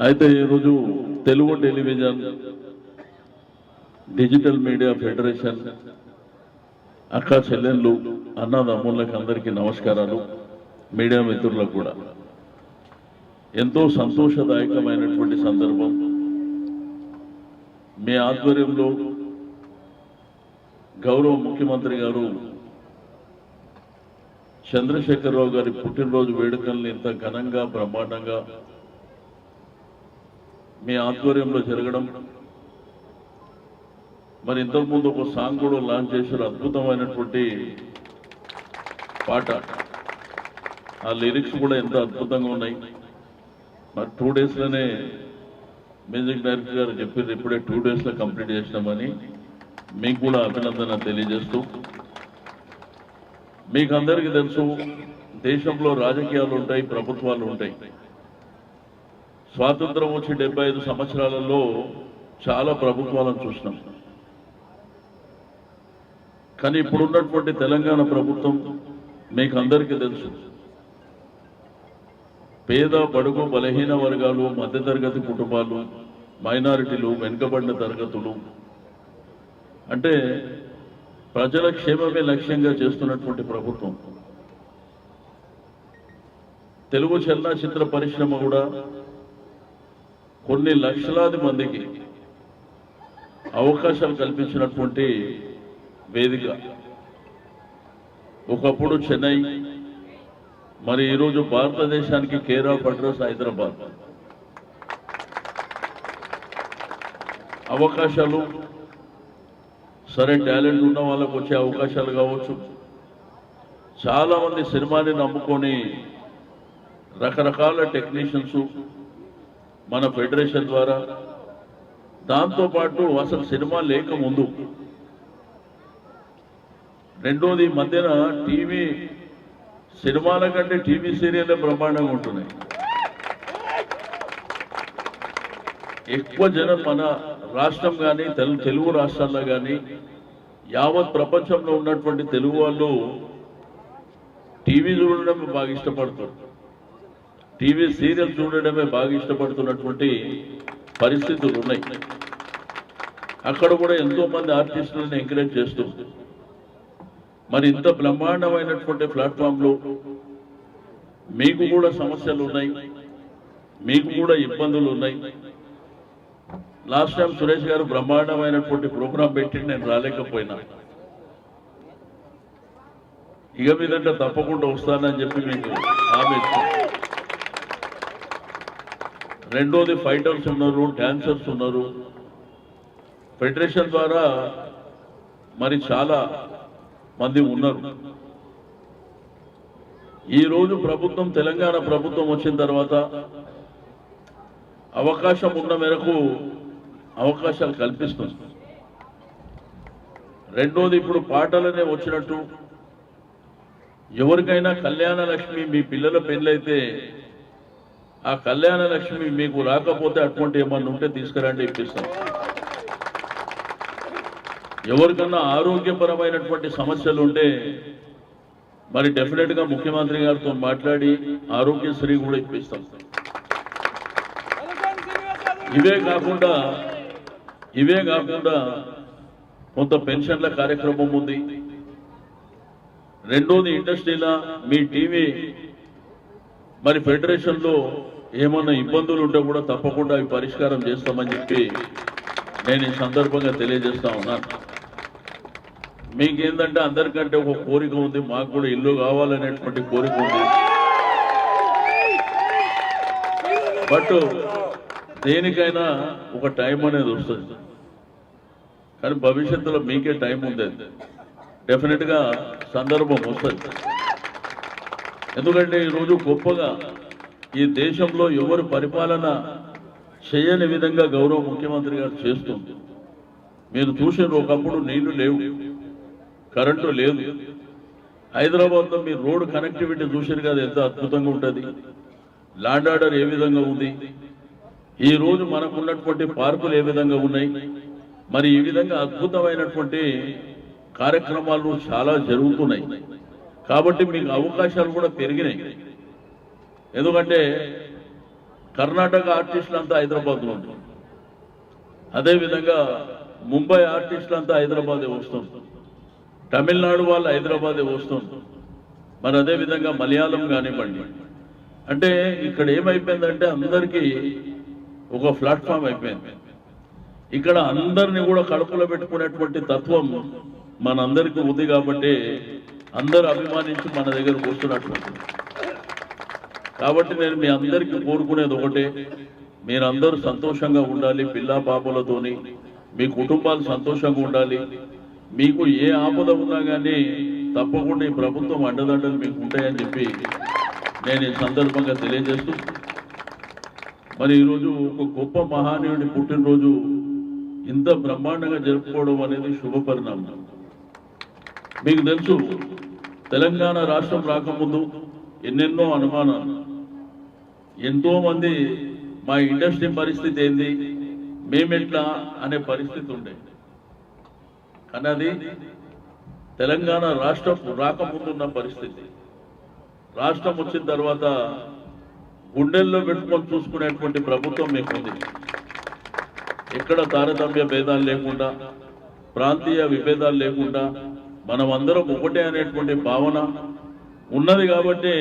అయితే ఈరోజు Telugu television digital media federation అక్క చెల్లెళ్ళు అన్నదమ్ములకు అందరికీ నమస్కారాలు. మీడియా మిత్రులకు కూడా ఎంతో సంతోషదాయకమైనటువంటి సందర్భం. మీ ఆధ్వర్యంలో గౌరవ ముఖ్యమంత్రి గారు చంద్రశేఖరరావు గారి పుట్టినరోజు వేడుకల్ని ఇంత ఘనంగా బ్రహ్మాండంగా మీ ఆధ్వర్యంలో జరగడం, మరి ఇంతకుముందు ఒక సాంగ్ కూడా లాంచ్ చేశారు, అద్భుతమైనటువంటి పాట. ఆ లిరిక్స్ కూడా ఎంత అద్భుతంగా ఉన్నాయి. మరి 2 డేస్లోనే మ్యూజిక్ డైరెక్టర్ గారు చెప్పారు, ఇప్పుడే 2 డేస్లో కంప్లీట్ చేసినామని. మీకు కూడా అభినందన తెలియజేస్తూ, మీకు అందరికీ తెలుసు దేశంలో రాజకీయాలు ఉంటాయి, ప్రభుత్వాలు ఉంటాయి. స్వాతంత్రం వచ్చి 75 సంవత్సరాలలో చాలా ప్రభుత్వాలను చూసినాం. కానీ ఇప్పుడున్నటువంటి తెలంగాణ ప్రభుత్వం మీకు అందరికీ తెలుసు, పేద బడుగు బలహీన వర్గాలు, మధ్యతరగతి కుటుంబాలు, మైనారిటీలు, వెనుకబడిన తరగతులు అంటే ప్రజల క్షేమమే లక్ష్యంగా చేస్తున్నటువంటి ప్రభుత్వం. తెలుగు చలనచిత్ర పరిశ్రమ కూడా కొన్ని లక్షలాది మందికి అవకాశాలు కల్పించినటువంటి వేదిక. ఒకప్పుడు చెన్నై, మరి ఈరోజు భారతదేశానికి కేర్ ఆఫ్ అడ్రస్ హైదరాబాద్. అవకాశాలు సరే, టాలెంట్ ఉన్న వాళ్ళకు వచ్చే అవకాశాలు కావచ్చు. చాలా మంది సినిమాని నమ్ముకొని రకరకాల టెక్నీషియన్స్ మన ఫెడరేషన్ ద్వారా, దాంతోపాటు అసలు సినిమా లేకముందు, రెండోది మధ్యన టీవీ సినిమాల కంటే టీవీ సీరియల్లే బ్రహ్మాండంగా ఉంటున్నాయి. ఎక్కువ జనం మన రాష్ట్రం కానీ తెలుగు రాష్ట్రాల్లో కానీ యావత్ ప్రపంచంలో ఉన్నటువంటి తెలుగు వాళ్ళు టీవీ చూడడమే బాగా ఇష్టపడుతారు, టీవీ సీరియల్ చూడడమే బాగా ఇష్టపడుతున్నటువంటి పరిస్థితులు ఉన్నాయి. అక్కడ కూడా ఎంతో మంది ఆర్టిస్టులను ఎంకరేజ్ చేస్తూ, మరి ఇంత బ్రహ్మాండమైనటువంటి ప్లాట్ఫామ్లో మీకు కూడా సమస్యలు ఉన్నాయి, మీకు కూడా ఇబ్బందులు ఉన్నాయి. లాస్ట్ టైం సురేష్ గారు బ్రహ్మాండమైనటువంటి ప్రోగ్రాం పెట్టి నేను రాలేకపోయినా, ఇక మీదంటే తప్పకుండా వస్తానని చెప్పి మీకు హామీ ఇస్తాను. రెండోది ఫైటర్స్ ఉన్నారు, డాన్సర్స్ ఉన్నారు. ఫెడరేషన్ ద్వారా మరి చాలా మంది ఉన్నారు. ఈరోజు ప్రభుత్వం, తెలంగాణ ప్రభుత్వం వచ్చిన తర్వాత అవకాశం ఉన్న మేరకు అవకాశాలు కల్పిస్తుంది. రెండోది ఇప్పుడు పాటలనే వచ్చినట్టు ఎవరికైనా కళ్యాణ లక్ష్మి, మీ పిల్లల పెళ్ళైతే ఆ కళ్యాణ లక్ష్మి మీకు రాకపోతే అటువంటి ఏమన్నా ఉంటే తీసుకురండి, ఇప్పిస్తాం. ఎవరికన్నా ఆరోగ్యపరమైనటువంటి సమస్యలు ఉంటే మరి డెఫినెట్ గా ముఖ్యమంత్రి గారితో మాట్లాడి ఆరోగ్యశ్రీ కూడా ఇప్పిస్తాం. ఇవే కాకుండా కొంత పెన్షన్ల కార్యక్రమం ఉంది. రెండోది ఇండస్ట్రీలో మీ టీవీ మరి ఫెడరేషన్ లో ఏమన్నా ఇబ్బందులు ఉంటే కూడా తప్పకుండా అవి పరిష్కారం చేస్తామని చెప్పి నేను ఈ సందర్భంగా తెలియజేస్తా ఉన్నాను. మీకేందంటే అందరికంటే ఒక కోరిక ఉంది, మాకు కూడా ఇల్లు కావాలనేటువంటి కోరిక ఉంది. బట్ దేనికైనా ఒక టైం అనేది వస్తుంది. కానీ భవిష్యత్తులో మీకే టైం ఉంది, డెఫినెట్ గా సందర్భం వస్తుంది. ఎందుకంటే ఈరోజు గొప్పగా ఈ దేశంలో ఎవరు పరిపాలన చేయని విధంగా గౌరవ ముఖ్యమంత్రి గారు చేస్తుంది. మీరు చూసారు, ఒకప్పుడు నీళ్లు లేవు, కరెంటు లేదు. హైదరాబాద్లో మీరు రోడ్ కనెక్టివిటీ చూసారు కదా, ఎంత అద్భుతంగా ఉంటుంది. ల్యాండ్ ఆర్డర్ ఏ విధంగా ఉంది, ఈ రోజు మనకున్నటువంటి పార్కులు ఏ విధంగా ఉన్నాయి. మరి ఈ విధంగా అద్భుతమైనటువంటి కార్యక్రమాలు చాలా జరుగుతున్నాయి. కాబట్టి మీకు అవకాశాలు కూడా పెరిగినాయి. ఎందుకంటే కర్ణాటక ఆర్టిస్టులంతా హైదరాబాద్లో ఉంటారు, అదేవిధంగా ముంబై ఆర్టిస్టులంతా హైదరాబాదే వస్తుంది, తమిళనాడు వాళ్ళు హైదరాబాదే వస్తుంది, మరి అదేవిధంగా మలయాళం కానివ్వండి. అంటే ఇక్కడ ఏమైపోయిందంటే అందరికీ ఒక ప్లాట్ఫామ్ అయిపోయింది. ఇక్కడ అందరినీ కూడా కడుపులో పెట్టుకునేటువంటి తత్వం మనందరికీ ఉంది కాబట్టి అందరూ అభిమానించి మన దగ్గరకు వస్తున్నటువంటి. కాబట్టి నేను మీ అందరికీ కోరుకునేది ఒకటే, మీరందరూ సంతోషంగా ఉండాలి, పిల్లా పాపలతోని మీ కుటుంబాలు సంతోషంగా ఉండాలి. మీకు ఏ ఆపద ఉన్నా కానీ తప్పకుండా ఈ ప్రభుత్వం అండదండలు మీకు ఉంటాయని చెప్పి నేను ఈ సందర్భంగా తెలియజేస్తూ, మరి ఈరోజు ఒక గొప్ప మహానీయుడి పుట్టినరోజు ఇంత బ్రహ్మాండంగా జరుపుకోవడం అనేది శుభ పరిణామం. మీకు తెలుసు, తెలంగాణ రాష్ట్రం రాకముందు ఎన్నెన్నో అనుమానాలు, ఎంతో మంది మా ఇండస్ట్రీ పరిస్థితి ఏంది, మేమెట్లా అనే పరిస్థితి ఉండే. కానీ అది తెలంగాణ రాష్ట్రం రాకముందున్న పరిస్థితి. రాష్ట్రం వచ్చిన తర్వాత గుండెల్లో పెట్టుకొని చూసుకునేటువంటి ప్రభుత్వం మీకుంది. ఎక్కడ తారతమ్య భేదాలు లేకుండా, ప్రాంతీయ విభేదాలు లేకుండా మనం అందరం ఒకటే అనేటువంటి భావన ఉన్నది కాబట్టి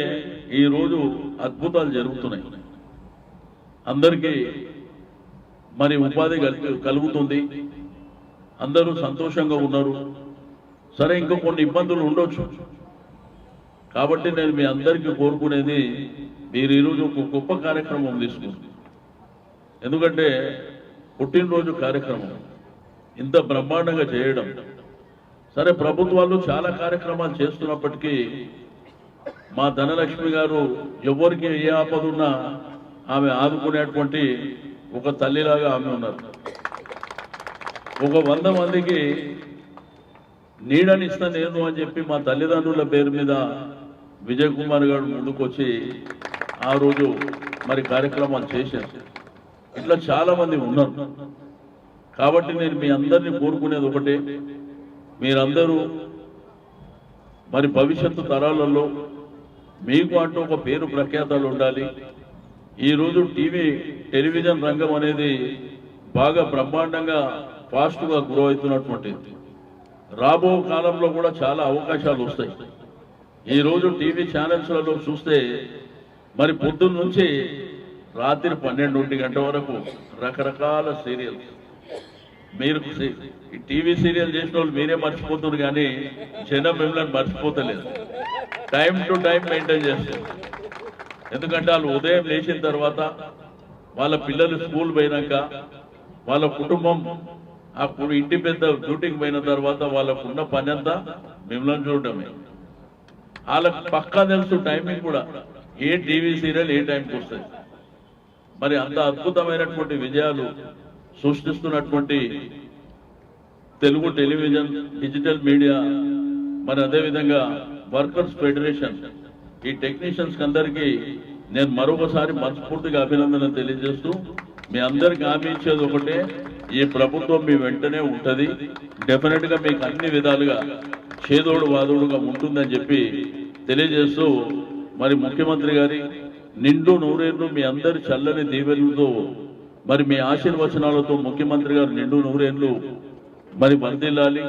ఈరోజు అద్భుతాలు జరుగుతున్నాయి. అందరికీ మరి ఉపాధి కలుగుతుంది, అందరూ సంతోషంగా ఉన్నారు. సరే, ఇంకా కొన్ని ఇబ్బందులు ఉండొచ్చు. కాబట్టి నేను మీ అందరికీ కోరుకునేది, మీరు ఈరోజు ఒక గొప్ప కార్యక్రమం తీసుకుంటారు. ఎందుకంటే పుట్టినరోజు కార్యక్రమం ఇంత బ్రహ్మాండంగా చేయడం. సరే, ప్రభుత్వాలు చాలా కార్యక్రమాలు చేస్తున్నప్పటికీ మా ధనలక్ష్మి గారు ఎవరికి ఏ ఆపదున్నా ఆమె ఆదుకునేటువంటి ఒక తల్లిలాగా ఆమె ఉన్నారు. ఒక 100 మందికి నీడనిస్తా నేను అని చెప్పి మా తల్లిదండ్రుల పేరు మీద విజయ్ కుమార్ గారు ముందుకొచ్చి ఆ రోజు మరి కార్యక్రమాలు చేశారు. ఇట్లా చాలా మంది ఉన్నారు. కాబట్టి నేను మీ అందరినీ కోరుకునేది ఒకటే, మీరందరూ మరి భవిష్యత్తు తరాలలో మీకు అంటూ ఒక పేరు ప్రఖ్యాతలు ఉండాలి. ఈరోజు టెలివిజన్ రంగం అనేది బాగా బ్రహ్మాండంగా ఫాస్ట్గా గ్రో అవుతున్నటువంటిది. రాబో కాలంలో కూడా చాలా అవకాశాలు వస్తాయి. ఈరోజు టీవీ ఛానల్స్లలో చూస్తే మరి పొద్దున్న నుంచి రాత్రి 12 గంటల వరకు రకరకాల సీరియల్స్. మీరు టీవీ సీరియల్ చేసిన వాళ్ళు మీరే మర్చిపోతున్నారు, కానీ జనం మిమ్మల్ని మర్చిపోతలేదు. టైం టు టైం మెయింటైన్ చేస్తారు. ఎందుకంటే వాళ్ళు ఉదయం లేచిన తర్వాత వాళ్ళ పిల్లలు స్కూల్ పోయినాక వాళ్ళ కుటుంబం అప్పుడు ఇంటి పెద్ద డ్యూటీకి పోయిన తర్వాత వాళ్ళకున్న పని అంతా మిమ్మల్ని చూడటమే. వాళ్ళకు పక్కా తెలుసు టైమింగ్ కూడా, ఏ టీవీ సీరియల్ ఏ టైంకి వస్తుంది. మరి అంత అద్భుతమైనటువంటి విజయాలు సృష్టిస్తున్నటువంటి తెలుగు టెలివిజన్, డిజిటల్ మీడియా, మరి అదేవిధంగా వర్కర్స్ ఫెడరేషన్, ఈ టెక్నీషియన్స్ అందరికీ నేను మరొకసారి మనస్ఫూర్తిగా అభినందన తెలియజేస్తూ, మీ అందరికి హామీ ఇచ్చేది ఒకటే, ఈ ప్రభుత్వం మీ వెంటనే ఉంటుంది. డెఫినెట్ గా మీకు అన్ని విధాలుగా చేదోడు వాదోడుగా ఉంటుందని చెప్పి తెలియజేస్తూ, మరి ముఖ్యమంత్రి గారి నిండు నూరేళ్లు మీ అందరి చల్లని దీవెనలతో, మరి మీ ఆశీర్వచనాలతో ముఖ్యమంత్రి గారు నిండు నూరేళ్లు మరి వర్ధిల్లాలి.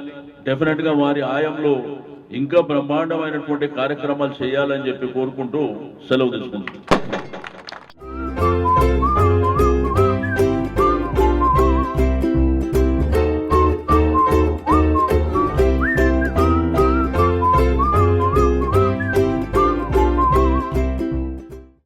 డెఫినెట్ గా వారి ఆయంలో ఇంకా బ్రహ్మాండమైనటువంటి కార్యక్రమాలు చేయాలని చెప్పి కోరుకుంటూ సెలవు తీసుకుంటున్నాను.